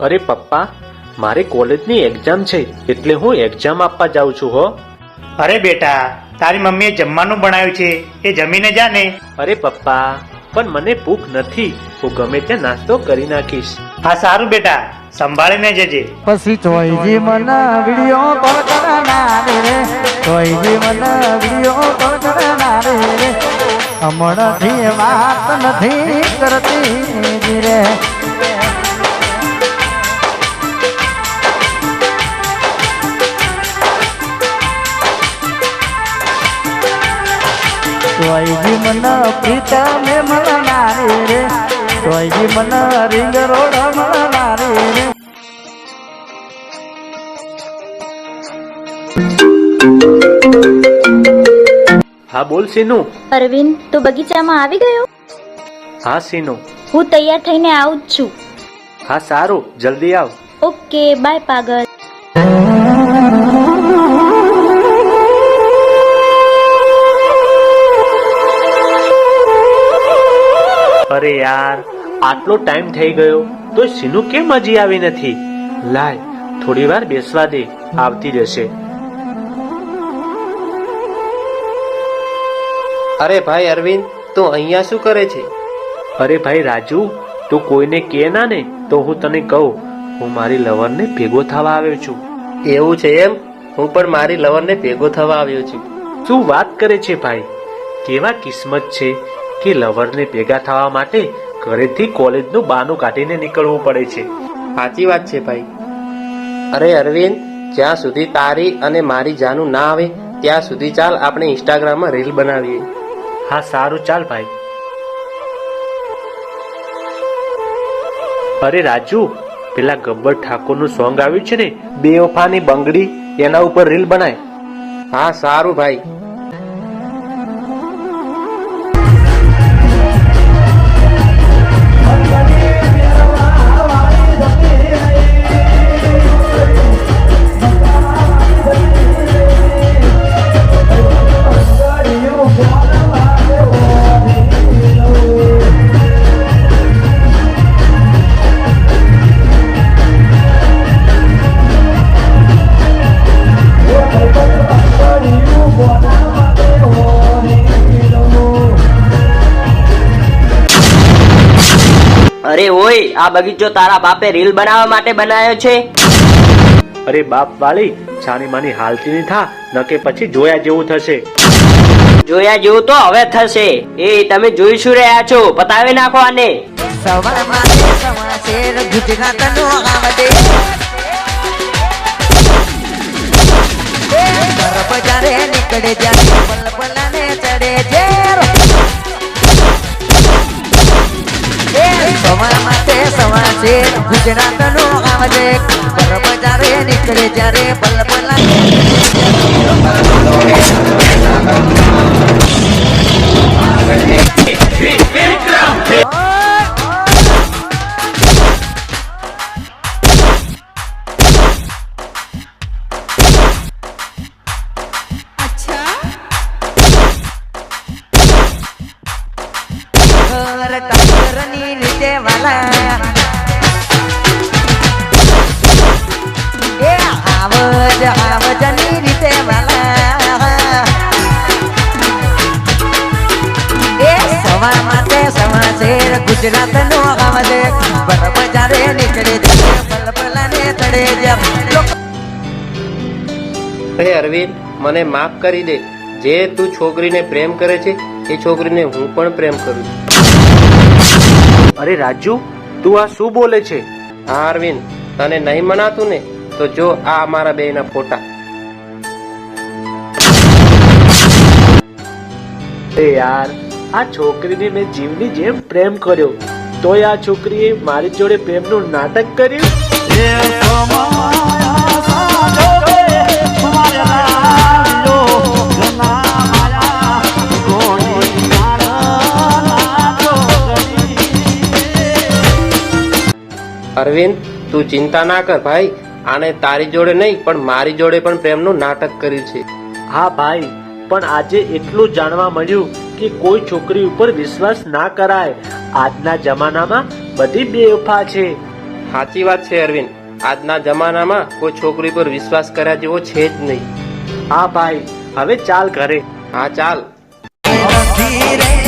અરે પપ્પા, મારી કોલેજની એક્ઝામ છે એટલે હું એક્ઝામ આપવા જાઉં છું હો. અરે બેટા, તારી મમ્મીએ જમવાનું બનાવ્યું છે, એ જમીને જા ને. અરે પપ્પા, પણ મને ભૂખ નથી. હું ગમે ત્યાં નાસ્તો કરી નાખીશ. હા સારું બેટા, સંભાળીને જજે. પછી ચોઈજી મને વિડિયો કોલ કરનાર રે, ચોઈજી મને વિડિયો કોલ કરનાર રે, હમણાંથી વાત નથી કરતી રે. ચોઈજી મને પ્રીતમે મળનાર રે, ચોઈજી મને રિંગ રોડ મળનાર રે. હા બોલ સીનુ. અરવિંદ, તું બગીચામાં આવી ગયો? હા સીનુ. હું તૈયાર થઈને આવું જ છું. હા સારું, જલ્દી આવ. ઓકે, બાય પાગલ. અરે યાર, આટલો ટાઈમ થઈ ગયો તો સીનુ કેમ હજી આવી નથી? લાય, થોડી વાર બેસવા દે, આવતી જશે. અરે ભાઈ અરવિંદ, તું અહીંયા શું કરે છે? અરે ભાઈ રાજુ, તું કોઈને કે ના ને તો હું તને કહું, હું મારી લવરને ભેગો થવા આવ્યો છું. એવું છે એમ? હું પણ મારી લવરને ભેગો થવા આવ્યો છું. શું વાત કરે છે ભાઈ? કેવા કિસ્મત છે કે લવરને ભેગા થવા માટે ઘરેથી કોલેજનું બહાનું કાઢીને નીકળવું પડે છે. સાચી વાત છે ભાઈ. અરે અરવિંદ, જ્યાં સુધી તારી અને મારી જાનું ના આવે ત્યાં સુધી ચાલ આપણે ઇન્સ્ટાગ્રામમાં રીલ બનાવીએ. હા સારું, ચાલ ભાઈ. અરે રાજુ, પેલા ગબ્બર ઠાકોરનું સોંગ આવ્યું છે ને, બેવફાની બંગડી, એના ઉપર રીલ બનાય. હા સારું ભાઈ. અરે ઓય, આ બગીચો તારા બાપે રીલ બનાવવા માટે બનાવ્યો છે? અરે બાપ વાળી, છાની માની હાલતી નહીં થા, નકે પછી જોયા જેવું થશે. જોયા જેવું તો હવે થશે. એ તમે જોઈ શું રહ્યા છો? પતાવી નાખો આને. સવારમાં સમાચાર ગુજરાતનો આવડે, બજારે નીકળે જ્યારે પલપલાને ચડે ઝેર. સવારમાં સમાચાર ગુજરાતનો આવડે, બજારે નીકળે જ્યારે પલપલાને ટાકરની રીતે વાલા એ આવજની રીતે વાલા એ સવા માટે સમાચાર ગુજરાતનો આવડે, બજારે નીકળે પલપલાને તળે જેમ. હે અરવિંદ, મને માફ કરી દે. જે તું છોકરીને પ્રેમ કરે છે એ છોકરીને હું પણ પ્રેમ કરું છું. અરે રાજુ, તું આ શું બોલે છે? હા અરવિંદ, તને નહીં મનાતું ને તો જો આ અમારા બેયના ફોટા. અરે યાર, આ છોકરીને મેં જીવની જેમ પ્રેમ કર્યો, તોય આ છોકરીએ મારી જોડે પ્રેમનું નાટક કર્યું. અરવિંદ, તું ચિંતા ના કર ભાઈ. આને તારી જોડે નહીં પણ મારી જોડે પણ પ્રેમનું નાટક કર્યું છે. હા ભાઈ, પણ આજે એટલું જાણવા મળ્યું કે કોઈ છોકરી ઉપર વિશ્વાસ ના કરાય. આજના જમાનામાં બધી બેવફા છે. સાચી વાત છે અરવિંદ. આજના જમાનામાં કોઈ છોકરી પર વિશ્વાસ કર્યા જેવો છે જ નહીં. હા ભાઈ, હવે ચાલ ઘરે. હા ચાલ. ધીરે